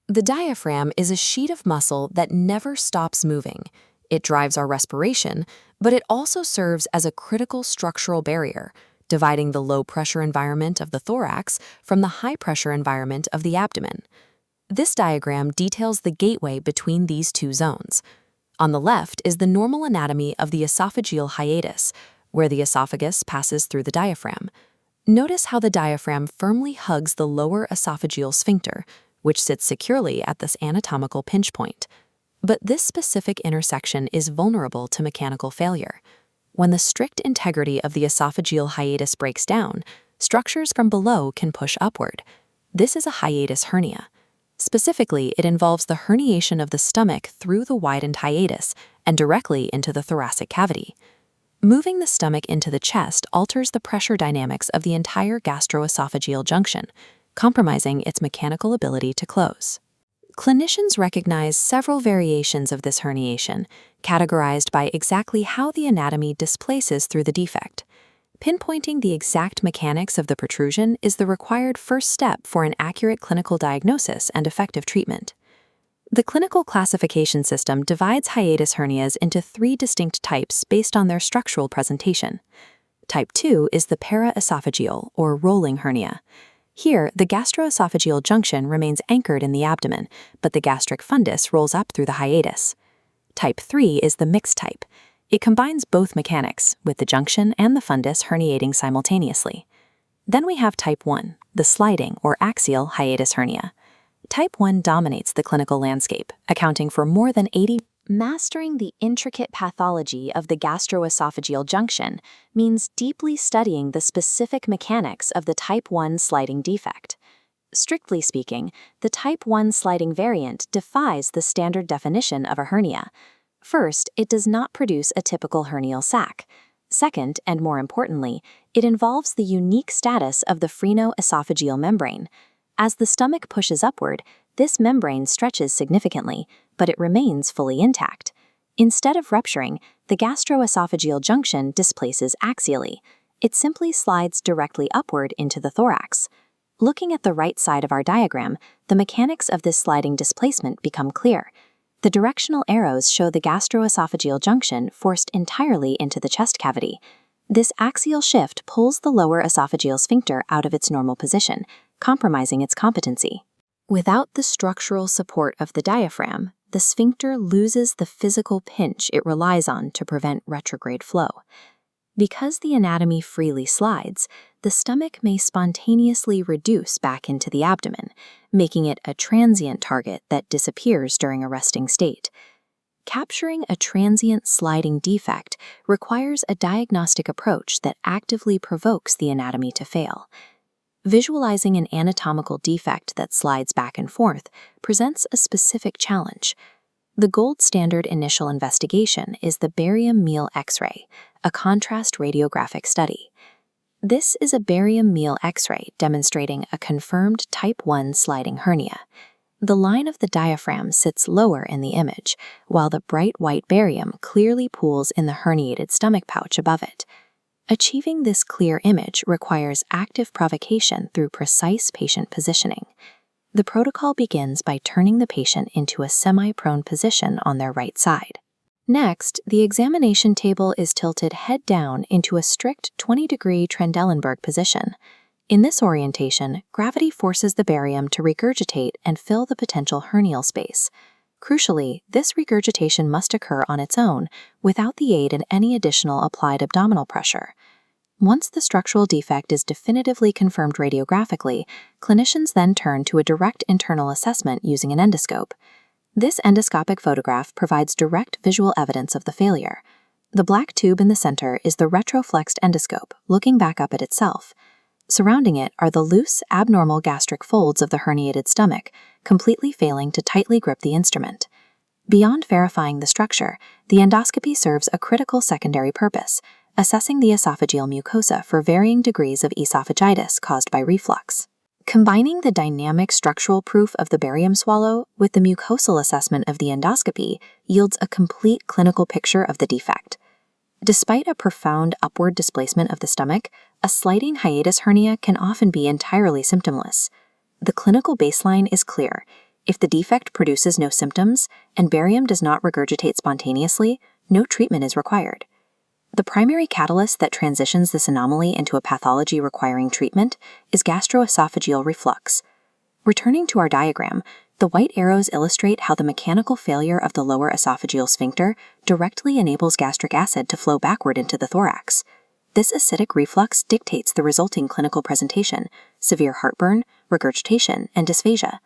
The diaphragm is a sheet of muscle that never stops moving. It drives our respiration, but it also serves as a critical structural barrier, dividing the low-pressure environment of the thorax from the high-pressure environment of the abdomen. This diagram details the gateway between these two zones. On the left is the normal anatomy of the esophageal hiatus, where the esophagus passes through the diaphragm. Notice how the diaphragm firmly hugs the lower esophageal sphincter, which sits securely at this anatomical pinch point. But this specific intersection is vulnerable to mechanical failure. When the strict integrity of the esophageal hiatus breaks down, structures from below can push upward. This is a hiatus hernia. Specifically, it involves the herniation of the stomach through the widened hiatus and directly into the thoracic cavity. Moving the stomach into the chest alters the pressure dynamics of the entire gastroesophageal junction, compromising its mechanical ability to close. Clinicians recognize several variations of this herniation, categorized by exactly how the anatomy displaces through the defect. Pinpointing the exact mechanics of the protrusion is the required first step for an accurate clinical diagnosis and effective treatment. The clinical classification system divides hiatus hernias into 3 distinct types based on their structural presentation. Type 2 is the paraesophageal, or rolling hernia. Here, the gastroesophageal junction remains anchored in the abdomen, but the gastric fundus rolls up through the hiatus. Type 3 is the mixed type. It combines both mechanics, with the junction and the fundus herniating simultaneously. Then we have Type 1, the sliding or axial hiatus hernia. Type 1 dominates the clinical landscape, accounting for more than 80%. Mastering the intricate pathology of the gastroesophageal junction means deeply studying the specific mechanics of the Type 1 sliding defect. Strictly speaking, the Type 1 sliding variant defies the standard definition of a hernia. First, it does not produce a typical hernial sac. Second, and more importantly, it involves the unique status of the phrenoesophageal membrane. As the stomach pushes upward, this membrane stretches significantly, but it remains fully intact. Instead of rupturing, the gastroesophageal junction displaces axially. It simply slides directly upward into the thorax. Looking at the right side of our diagram, the mechanics of this sliding displacement become clear. The directional arrows show the gastroesophageal junction forced entirely into the chest cavity. This axial shift pulls the lower esophageal sphincter out of its normal position, compromising its competency. Without the structural support of the diaphragm, the sphincter loses the physical pinch it relies on to prevent retrograde flow. Because the anatomy freely slides, the stomach may spontaneously reduce back into the abdomen, making it a transient target that disappears during a resting state. Capturing a transient sliding defect requires a diagnostic approach that actively provokes the anatomy to fail. Visualizing an anatomical defect that slides back and forth presents a specific challenge. The gold standard initial investigation is the barium meal xray, a contrast radiographic study. This is a barium meal xray demonstrating a confirmed Type 1 sliding hernia. The line of the diaphragm sits lower in the image, while the bright white barium clearly pools in the herniated stomach pouch above it. Achieving this clear image requires active provocation through precise patient positioning. The protocol begins by turning the patient into a semi-prone position on their right side. Next, the examination table is tilted head down into a strict 20-degree Trendelenburg position. In this orientation, gravity forces the barium to regurgitate and fill the potential hernial space. Crucially, this regurgitation must occur on its own, without the aid of any additional applied abdominal pressure. Once the structural defect is definitively confirmed radiographically, clinicians then turn to a direct internal assessment using an endoscope. This endoscopic photograph provides direct visual evidence of the failure. The black tube in the center is the retroflexed endoscope, looking back up at itself. Surrounding it are the loose, abnormal gastric folds of the herniated stomach, completely failing to tightly grip the instrument. Beyond verifying the structure, the endoscopy serves a critical secondary purpose, assessing the esophageal mucosa for varying degrees of esophagitis caused by reflux. Combining the dynamic structural proof of the barium swallow with the mucosal assessment of the endoscopy yields a complete clinical picture of the defect. Despite a profound upward displacement of the stomach, a sliding hiatus hernia can often be entirely symptomless. The clinical baseline is clear. If the defect produces no symptoms and barium does not regurgitate spontaneously, no treatment is required. The primary catalyst that transitions this anomaly into a pathology requiring treatment is gastroesophageal reflux. Returning to our diagram, the white arrows illustrate how the mechanical failure of the lower esophageal sphincter directly enables gastric acid to flow backward into the thorax. This acidic reflux dictates the resulting clinical presentation: severe heartburn, regurgitation, and dysphagia.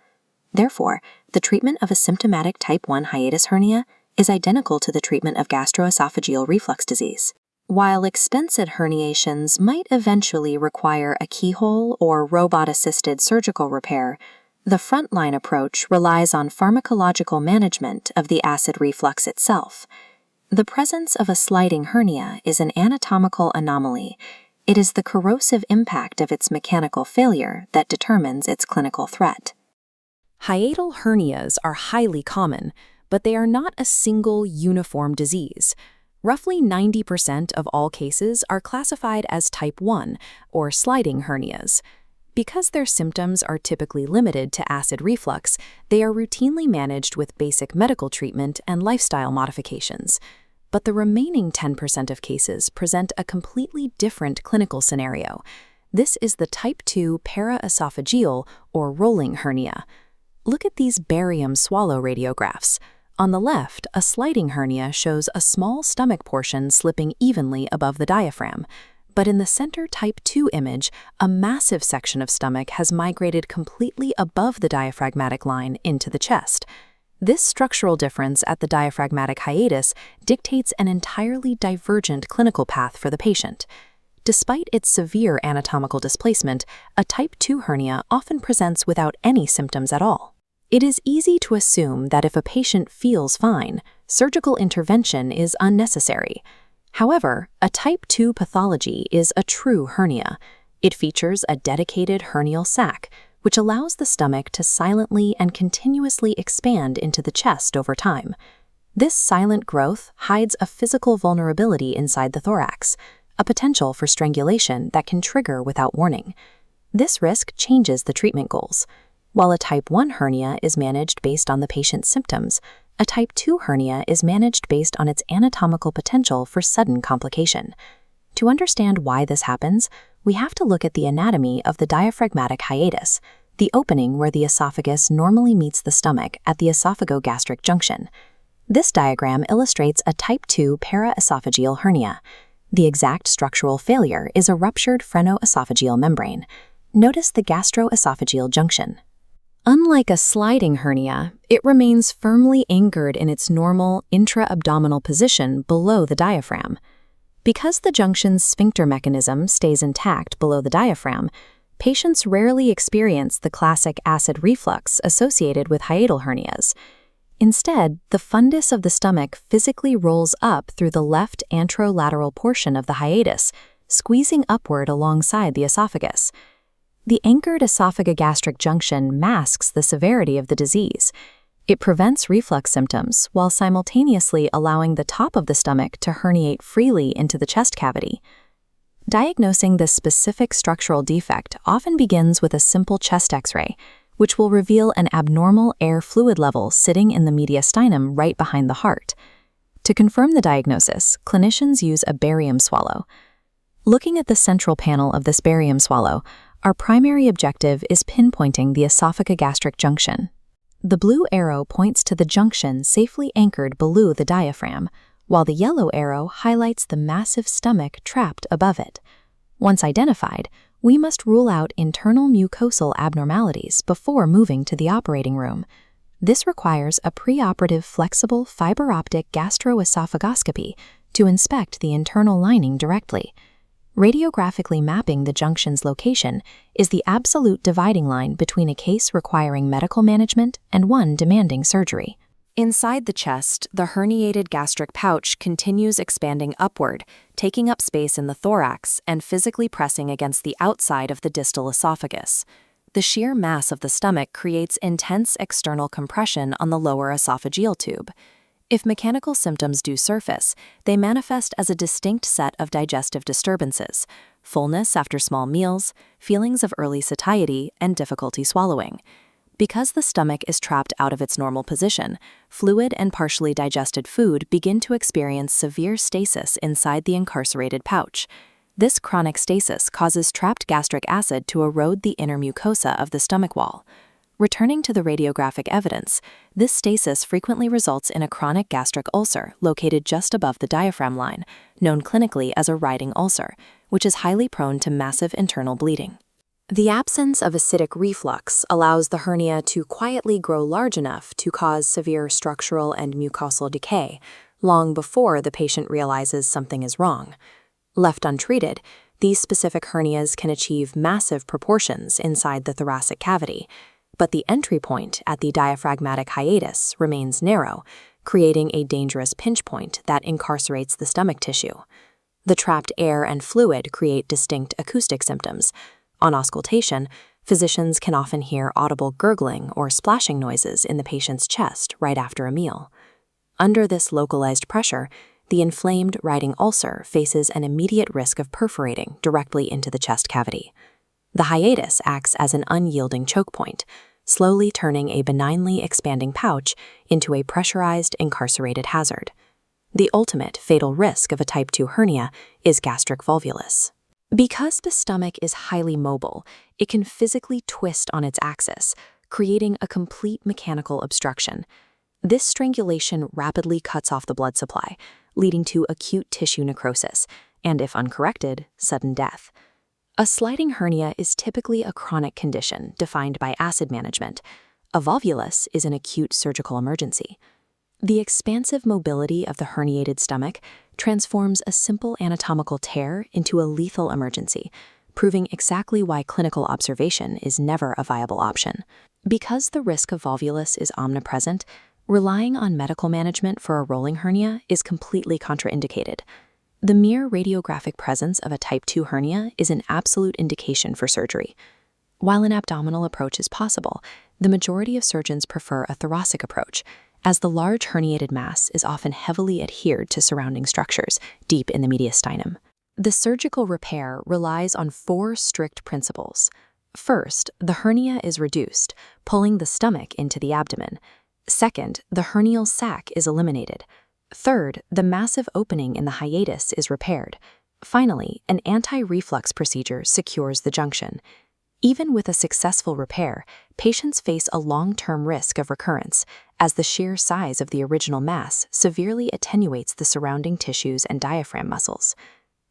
Therefore, the treatment of a symptomatic type 1 hiatus hernia is identical to the treatment of gastroesophageal reflux disease. While extensive herniations might eventually require a keyhole or robot-assisted surgical repair, the frontline approach relies on pharmacological management of the acid reflux itself. The presence of a sliding hernia is an anatomical anomaly. It is the corrosive impact of its mechanical failure that determines its clinical threat. Hiatal hernias are highly common, but they are not a single uniform disease. Roughly 90% of all cases are classified as type 1, or sliding hernias. Because their symptoms are typically limited to acid reflux, they are routinely managed with basic medical treatment and lifestyle modifications. But the remaining 10% of cases present a completely different clinical scenario. This is the type 2 paraesophageal, or rolling hernia. Look at these barium swallow radiographs. On the left, a sliding hernia shows a small stomach portion slipping evenly above the diaphragm. But in the center type 2 image, a massive section of stomach has migrated completely above the diaphragmatic line into the chest. This structural difference at the diaphragmatic hiatus dictates an entirely divergent clinical path for the patient. Despite its severe anatomical displacement, a type 2 hernia often presents without any symptoms at all. It is easy to assume that if a patient feels fine, surgical intervention is unnecessary. However, a type 2 pathology is a true hernia. It features a dedicated hernial sac, which allows the stomach to silently and continuously expand into the chest over time. This silent growth hides a physical vulnerability inside the thorax, a potential for strangulation that can trigger without warning. This risk changes the treatment goals. While a type 1 hernia is managed based on the patient's symptoms, a type 2 hernia is managed based on its anatomical potential for sudden complication. To understand why this happens, we have to look at the anatomy of the diaphragmatic hiatus, the opening where the esophagus normally meets the stomach at the esophagogastric junction. This diagram illustrates a type 2 paraesophageal hernia. The exact structural failure is a ruptured phrenoesophageal membrane. Notice the gastroesophageal junction. Unlike a sliding hernia, it remains firmly anchored in its normal intra-abdominal position below the diaphragm. Because the junction's sphincter mechanism stays intact below the diaphragm, patients rarely experience the classic acid reflux associated with hiatal hernias. Instead, the fundus of the stomach physically rolls up through the left anterolateral portion of the hiatus, squeezing upward alongside the esophagus. The anchored esophagogastric junction masks the severity of the disease. It prevents reflux symptoms while simultaneously allowing the top of the stomach to herniate freely into the chest cavity. Diagnosing this specific structural defect often begins with a simple chest X-ray, which will reveal an abnormal air fluid level sitting in the mediastinum right behind the heart. To confirm the diagnosis, clinicians use a barium swallow. Looking at the central panel of this barium swallow, our primary objective is pinpointing the esophagogastric junction. The blue arrow points to the junction safely anchored below the diaphragm, while the yellow arrow highlights the massive stomach trapped above it. Once identified, we must rule out internal mucosal abnormalities before moving to the operating room. This requires a preoperative flexible Fibreoptic gastroesophagoscopy to inspect the internal lining directly. Radiographically mapping the junction's location is the absolute dividing line between a case requiring medical management and one demanding surgery. Inside the chest, the herniated gastric pouch continues expanding upward, taking up space in the thorax and physically pressing against the outside of the distal esophagus. The sheer mass of the stomach creates intense external compression on the lower esophageal tube. If mechanical symptoms do surface, they manifest as a distinct set of digestive disturbances: fullness after small meals, feelings of early satiety, and difficulty swallowing. Because the stomach is trapped out of its normal position, fluid and partially digested food begin to experience severe stasis inside the incarcerated pouch. This chronic stasis causes trapped gastric acid to erode the inner mucosa of the stomach wall. Returning to the radiographic evidence, this stasis frequently results in a chronic gastric ulcer located just above the diaphragm line, known clinically as a riding ulcer, which is highly prone to massive internal bleeding. The absence of acidic reflux allows the hernia to quietly grow large enough to cause severe structural and mucosal decay, long before the patient realizes something is wrong. Left untreated, these specific hernias can achieve massive proportions inside the thoracic cavity, but the entry point at the diaphragmatic hiatus remains narrow, creating a dangerous pinch point that incarcerates the stomach tissue. The trapped air and fluid create distinct acoustic symptoms. On auscultation, physicians can often hear audible gurgling or splashing noises in the patient's chest right after a meal. Under this localized pressure, the inflamed riding ulcer faces an immediate risk of perforating directly into the chest cavity. The hiatus acts as an unyielding choke point, slowly turning a benignly expanding pouch into a pressurized, incarcerated hazard. The ultimate fatal risk of a type 2 hernia is gastric volvulus. Because the stomach is highly mobile, it can physically twist on its axis, creating a complete mechanical obstruction. This strangulation rapidly cuts off the blood supply, leading to acute tissue necrosis, and if uncorrected, sudden death. A sliding hernia is typically a chronic condition defined by acid management. A volvulus is an acute surgical emergency. The expansive mobility of the herniated stomach transforms a simple anatomical tear into a lethal emergency, proving exactly why clinical observation is never a viable option. Because the risk of volvulus is omnipresent, relying on medical management for a rolling hernia is completely contraindicated. The mere radiographic presence of a type 2 hernia is an absolute indication for surgery. While an abdominal approach is possible, the majority of surgeons prefer a thoracic approach, as the large herniated mass is often heavily adhered to surrounding structures deep in the mediastinum. The surgical repair relies on 4 strict principles. First, the hernia is reduced, pulling the stomach into the abdomen. Second, the hernial sac is eliminated. Third, the massive opening in the hiatus is repaired. Finally, an anti-reflux procedure secures the junction. Even with a successful repair, patients face a long-term risk of recurrence, as the sheer size of the original mass severely attenuates the surrounding tissues and diaphragm muscles.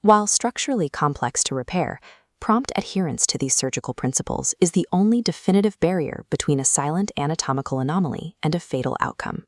While structurally complex to repair, prompt adherence to these surgical principles is the only definitive barrier between a silent anatomical anomaly and a fatal outcome.